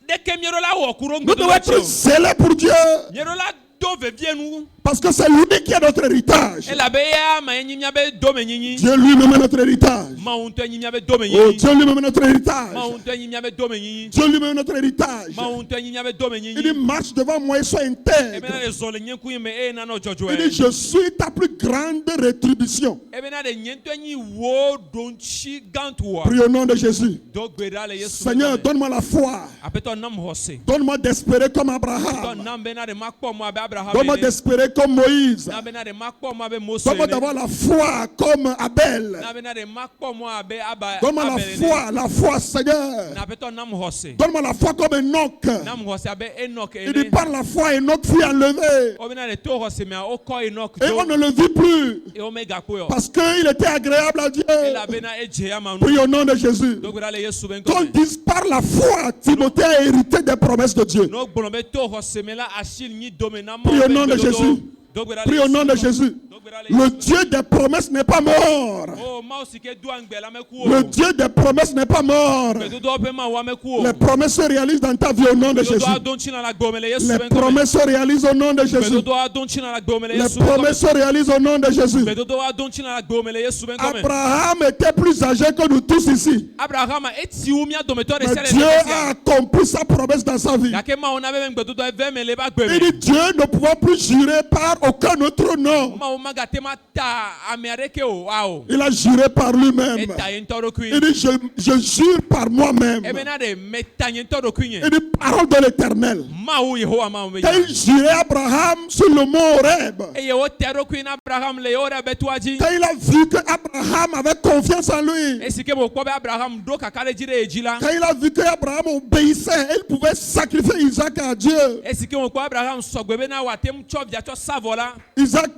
Ɖeke miaɖo la wɔ ku ɖo Nous devons ŋgbedowo être tsi o. zélés pour Dieu. Miaɖo la do vevie nu. Parce que c'est lui qui est notre héritage. Elabe ya ma enyi miabe dome nyinyi. Dieu lui-même est notre héritage. Mawu ŋutɔ enyi miabe dome Oh, nyinyi. Dieu lui-même est notre héritage. Mawu ŋutɔ enyi miabe dome nyinyi. Dieu lui-même est notre héritage. Mawu ŋutɔ enyi miabe dome Il dit, nyinyi. marche devant moi et sois intègre. Ebena de zɔ le nye ŋku yi me eye nanɔ Il dit, dzɔdzɔe. je suis ta plus grande rétribution. Ebena de nye ŋutɔ enyi wo ɖoŋtsi gãtɔa. Prie au nom de Jésus. Do gbe ɖa le Yesu be Seigneur, ŋkɔme. donne-moi la foi. Aƒetɔ nam xɔse. Donne-moi d'espérer comme Aƒetɔ Abraham. nam bena de makpɔ mo abe Abraham Donne-moi ene. d'espérer comme Moïse. Na bena de makpɔ mo abe Mose Donne-moi ene. d'avoir la foi comme Abel. Na bena de makpɔ mo abe Donne-moi Abel ene. la foi, Seigneur. Na aƒetɔ nam xɔse. Donne-moi la foi comme Enoch. Nam xɔse abe Enoch Il dit, ene. par la foi, Enoch fut enlevé. O bena de to xɔse mea wokɔ Enoch Et do. on ne le vit plus. Eye womegakpɔe o. Parce qu'il était agréable à Dieu. Elabena edze ya ma nu. Prie au nom de Jésus. Do gbe ɖa le Yesu be Qu'on ŋkɔme. dise par la foi, Timothée a hérité des promesses de Dieu. No gblɔ be to xɔse me la asi nyi dome na Prie au nom de Jésus. Do gbe ɖa le Prie au nom de Yesu ŋkɔme. Jésus. Do gbe ɖa le Le Yesu Dieu des promesses n'est pas mort. Oh, mawu si ke do aŋgbe la meku Le o. Dieu des promesses n'est pas mort. Gbedodowo ƒe mawu meku o. Les promesses se réalisent dans ta vie au nom de Jésus. Gbedodowo ado ŋtsi na la gbe me le Yesu Les be ŋkɔme. promesses se réalisent au nom de Jésus. Gbedodowo ado ŋtsi na la gbe me le Les Yesu be ŋkɔme. promesses se réalisent au nom de Jésus. Gbedodowo ado ŋtsi na la gbe me le Yesu be ŋkɔme. Abraham était plus âgé que nous tous ici. Abraham eti wu mía dometɔ de Mais sia le Dieu teƒe a sia. accompli sa promesse dans sa vie. Gake mawu na be gbedodowo eve me le eba gbe Il me. dit Dieu ne pouvant plus jurer par aucun autre nom. Mawu magate ma ta ame aɖeke o wa o. Il a juré par lui-même. Eta ye ŋutɔ ɖokui. Il dit je jure par moi-même. Ebena de meta nye ŋutɔ ɖokui nye. Il dit parole de l'éternel. Mawu Yehowa mawu be Quand nya. il jurait Abraham sur le mont Horeb, Eye wote ɖokui na Abraham le yewo ɖe betua dzi. quand il a vu que Abraham avait confiance en lui, Esi ke mo kpɔ be Abraham ɖo kaka ɖe dzi ɖe ye dzi la. quand il a vu que Abraham obéissait, il pouvait sacrifier Isaac à Dieu. Esi ke mo kpɔ Abraham sɔgbe bena wòate ŋu tsɔ via tsɔ sa vɔ la. Isaac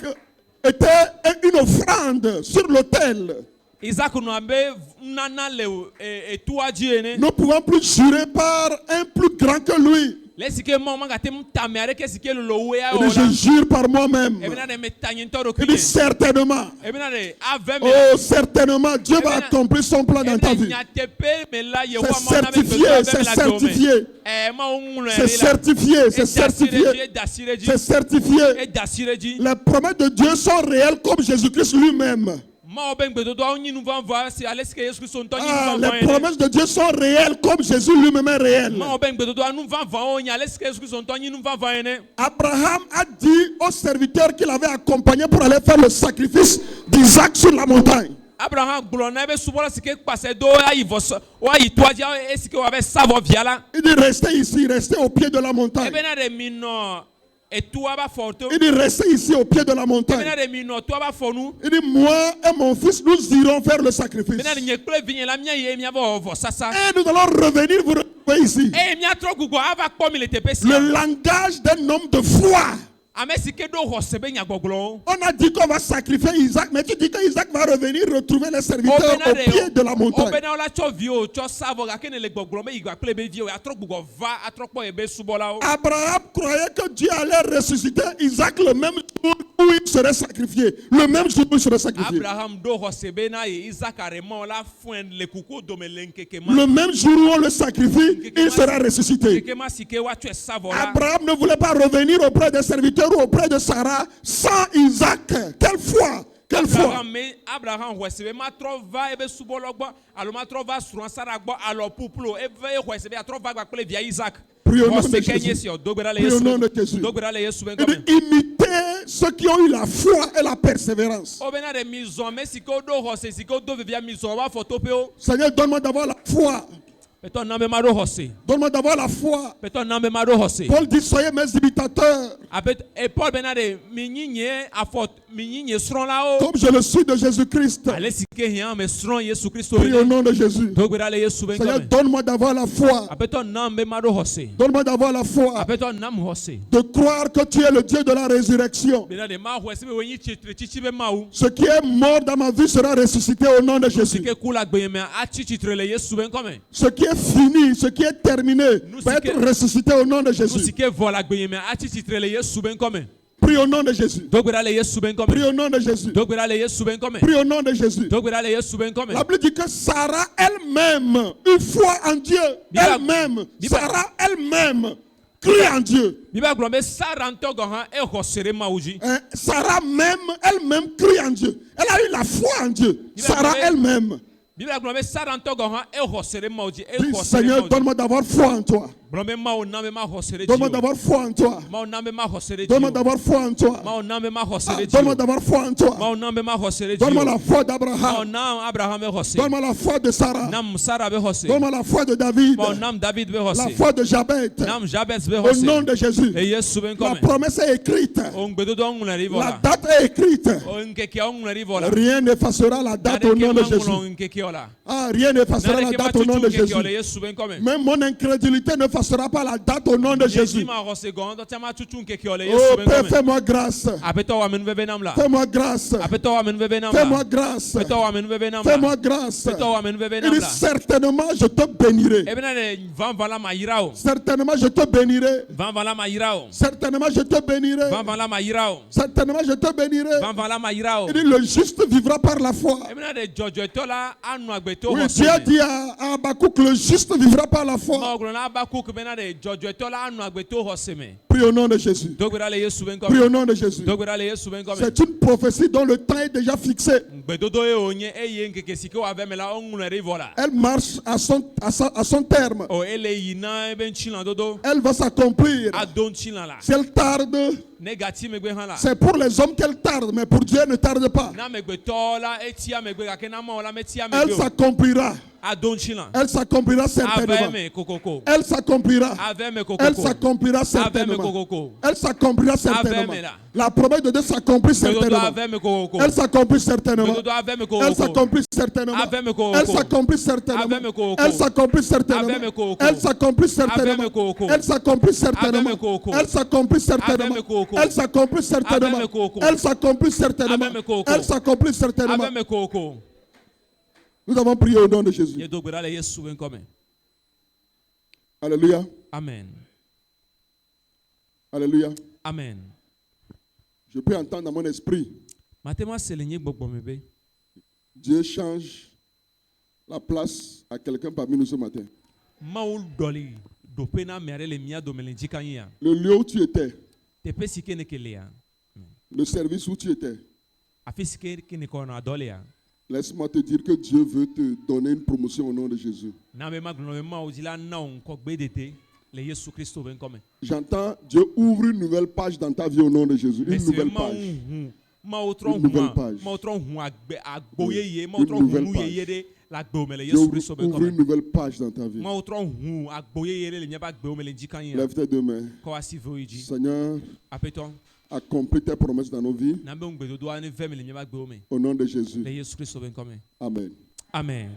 était une offrande sur l'autel. Isaac nɔ abe nana le etua dzi ene. Ne pouvant plus jurer par un plus grand que lui. Le esi ke mawu magate ŋu ta ame aɖeke si ke lolo wu ya Il o dit, je la. jure par moi-même. Ebena de meta nye ŋutɔ Il ɖokui dit nye. certainement. Ebena de ave me. Oh, certainement, Dieu va accomplir son plan dans ta Ebena vie. nyateƒe me la yehowa C'est mawu na be certifié, gbedodowo c'est ave me la gbe o me. certifié. Mawu ŋlɔe C'est ɖe la. certifié, c'est certifié. Eda si ɖe dzi. C'est certifié. Eda si ɖe dzi. Les promesses de Dieu sont réelles comme Jésus-Christ lui-même. Mawu be gbedodoawo nyi nu vɔ̃ vɔ si ale si ke Yesu Kristo ŋutɔ nyi Ah, nu vɔ̃ les vɔ ene. promesses de Dieu sont réelles comme Jésus lui-même est réel. Mawu be gbedodoa nu vɔ̃ vɔ̃wo nyi ale si ke Yesu Kristo ŋutɔ nyi nu vɔ̃ vɔ ene. Abraham a dit aux serviteurs qu'il avait accompagnés pour aller faire le sacrifice d'Isaac sur la montagne. Abraham gblɔ na ebe subɔla si ke kpase do ayi vɔsɔ woayi toa dzi esi ke woabe sa vɔ via la. Il dit restez ici, restez au pied de la montagne. Ebena de mi nɔ etua ba fɔ to. Il dit restez ici au pied de la montagne. Ebena de mi nɔ toa ba fɔ nu. Il dit moi et mon fils nous irons faire le sacrifice. Ebena de nye kple vinye la míayi míabɔ vɔsasa. Et nous allons revenir vous retrouver ici. Eye míatrɔ gugu ava kpɔ mi le teƒe Le sia. langage d'un homme de foi. Ame si ke ɖo xɔse be nyagbɔgblɔwo. On a dit qu'on va sacrifier Isaac, mais tu dis que Isaac va revenir retrouver les serviteurs au pied de la montagne. Obena wola tsɔ viwo tsɔ sa vɔ gake ne le gbɔgblɔm be yi kple be viwo atrɔ gbugbɔ va atrɔ kpɔ ebe subɔlawo. Abraham croyait que Dieu allait ressusciter Isaac le même jour où il serait sacrifié. Le même jour où il serait sacrifié. Abraham do xɔse be na ye Isaac arema la fún le kuku dome le nkeke ma. Le même jour où on le sacrifie, il sera ressuscité. Nkeke ma si ke wa tue savola. Abraham ne voulait pas revenir auprès des serviteurs ou auprès de Sarah sans Isaac. Quelle foi! Quelle foi! Abraham xɔse be ma trɔ va ebe subɔlɔ gbɔ alo ma trɔ va srɔ̃ Sara gbɔ alo puplo eve xɔse be atrɔ va gbakple via Isaac. Prie au nom de Xɔse ke nye Jésus. si o dogbera le Prie au Yesu. nom de Jésus. Dogbera le Yesu be Et nkɔmɛ. de imiter ceux qui ont eu la foi et la persévérance. O bena de mizɔn me si ke o do xɔse si ke o do vevia mizɔn o b'a fɔ to pe o. Seigneur, donne-moi d'avoir la foi. Petɔ na be ma do xɔse. Donne-moi d'avoir la foi. Petɔ na be ma do xɔse. Paul dit, soyez mes imitateurs, Et Paul bena de mi nyinye afɔ mi nyinye srɔ̃ la o. comme je le suis de Jésus-Christ. Ale si ke hiã me srɔ̃ Yesu Kristo Prie au ene. nom de Jésus. Dogbera le Yesu be Seigneur, nkɔmɛ. donne-moi d'avoir la foi. Apetɔ nam be ma do xɔse. Donne-moi d'avoir la foi. Apetɔ nam xɔse. De croire que tu es le Dieu de la résurrection. Bena de ma xɔse be wo nyi tsitre tsitsi be ma wo. Ce qui est mort dans ma vie sera ressuscité au nom de Si Jésus. ke ku la gbenye me atsi tsitre le Yesu be nkɔmɛ. Ce qui est fini, ce qui est terminé, va être ressuscité au nom de Nu si Jésus. ke vɔ la gbenye me atsi tsitre le Yesu be nkɔmɛ. Prie au nom de Jésus. Dogbera le Yesu be Prie nkɔmɛ. au nom de Jésus. Dogbera le Yesu be nkɔmɛ. Prie au nom de Jésus. Dogbera le Yesu be nkɔmɛ. La Bible dit que Sarah elle-même, une foi en Dieu, elle-même, Sarah elle-même, crie en Dieu. Biba gblɔ be Sara ŋutɔ gɔ hã exɔse ɖe Mawu dzi. Hein, Sarah même, elle-même crie en Dieu. Elle a eu la foi en Dieu. Sarah elle-même. Biba gblɔ be Sara ŋutɔ gɔ hã exɔse ɖe Mawu dzi. Dit, Exɔse ɖe Seigneur, Mawu dzi. donne-moi d'avoir foi en toi. Gblɔ be Mawu na be ma xɔse ɖe Donne-moi dzi o. d'avoir foi en toi. Mawu na be ma xɔse ɖe Donne-moi dzi o. d'avoir foi en toi. Mawu na be ma xɔse Ah, ɖe dzi donne-moi o. d'avoir foi en toi. Mawu na be ma xɔse ɖe dzi Donne-moi o. la foi Mawu d'Abraham. na Abraham be xɔse. Donne-moi la foi de Sarah. Nam Sara be xɔse. Donne-moi la foi de David. Mawu nam David be La xɔse. foi de Jabez. Nam Jabez be Au xɔse. nom de Jésus. E Yesu be La nkɔmɛ. promesse est écrite. O ŋgbedodo ŋlɔ ɖi vɔ La la. date est écrite. O ŋkekea o ŋlɔ ɖi vɔ la. Rien n'effacera la date au nom de Jésus. ŋkekea la. Ah, rien n'effacera la Naneke ma date au nom tutu de Jésus. ŋkekea le Yesu be nkɔmɛ. Même mon incrédulité ne n'effacera pas la date au nom de Jésus. Jésus ma xɔse gɔn dɔ tɛ ma tutu ŋkekea le Oh Yesu be Père, nkɔmɛ. fais-moi grâce. Aƒetɔ wa menu veve nam la. Fais-moi grâce. Aƒetɔ wa menu veve nam la. Fais-moi grâce. Aƒetɔ wa menu veve nam la. Fais-moi grâce. Aƒetɔ wa menu veve Il nam dit la. certainement je te bénirai. E bena de vanvan la ma yira o. Certainement je te bénirai. Vanvan la ma yira o. Certainement je te bénirai. Vanvan la ma yira o. Certainement je te bénirai. Vanvan la ma yira o. Il dit le juste vivra par la foi. E bena de dzɔdzɔetɔ la anu agbeto Oui, xɔse Dieu a me. dit à Habakkuk, le juste vivra par la foi. Mawu gblɔ na Abakuk bena de dzɔdzɔetɔ la anu agbeto xɔse me. Prie au nom de Jésus. Dogbera le Yesu be Prie au nkɔmɛ. nom de Jésus. Dogbera le Yesu be nkɔmɛ. C'est une prophétie dont le temps est déjà fixé. Gbedodo ye o nye eye nkeke si ke wa vɛ me la o ŋlɔ ɖi vɔ la. Elle marche à son terme. O ele yi na ebe ŋtsilã dodo. Elle va s'accomplir. Ado ŋtsilã la. Si elle tarde, Ne gati megbe hã la. c'est pour les hommes qu'elle tarde, mais pour Dieu, elle ne tarde pas. Na amegbetɔ la etia megbe gake na Mawu la metia Elle megbe o. s'accomplira. Ado ŋtsilã. Elle s'accomplira Ave certainement. me kokoko. Elle s'accomplira. Ave me Elle kokoko. s'accomplira Ave me certainement. kokoko. Elle s'accomplira certainement. Ave me la. La promesse de Dieu s'accomplit Gbedodo certainement. ave me kokoko. Elle s'accomplit certainement. Gbedodo ave me Elle kokoko. s'accomplit certainement. Ave me kokoko. Elle s'accomplit Ave certainement. me kokoko. Elle s'accomplit certainement. Ave me kokoko. Elle s'accomplit Ave me certainement. kokoko. Elle s'accomplit certainement. Ave me kokoko. Elle s'accomplit certainement. Ave me kokoko. Elle s'accomplit certainement. Ave me kokoko. Elle s'accomplit certainement. Ave me kokoko. Elle s'accomplit certainement. Ave me kokoko. Nous avons prié au nom de Jésus. Ye dogbera le Yesu be nkɔmɛ. Alléluia. Amen. Alléluia. Amen. Je peux entendre dans mon esprit, Matema sele nye gbɔgbɔ me be. Dieu change la place à quelqu'un parmi nous ce matin. Mawu dɔli dope na ame aɖe le mía dome le dzika anyi ya. Le lieu où tu étais, Teƒe si ke ne ke le ya. le service où tu étais, Afi si ke ne kɔ nɔ adɔ le ya. laisse-moi te dire que Dieu veut te donner une promotion au nom de Jésus. Na be ma gblɔ be Mawu dzi la na wo ŋkɔ gbedede le Yesu Kristo be ŋkɔme. J'entends Dieu ouvre une nouvelle page dans ta vie au nom de Jésus. Une Esi be nouvelle Mawu page. hu. Mawu trɔ Une hu nouvelle ma. page. Mawu trɔ hu agbo yeye. Mawu Une trɔ hu nouvelle nu page. yeye ɖe le agbewo me le Dieu Yesu Kristo be ouvre une ŋkɔme. nouvelle page dans ta vie. Mawu trɔ hu agbo yeye ɖe le míaƒe agbewo me le dzika anyi ya. Lève tes deux mains. Kɔ asi ve wo yi dzi. Seigneur, Aƒetɔ, accomplis tes promesses dans nos vies na be ŋugbedodoa ne ve me le míaƒe agbewo me au nom de Jésus. le Yesu Kristo be ŋkɔme. Amen. Amen.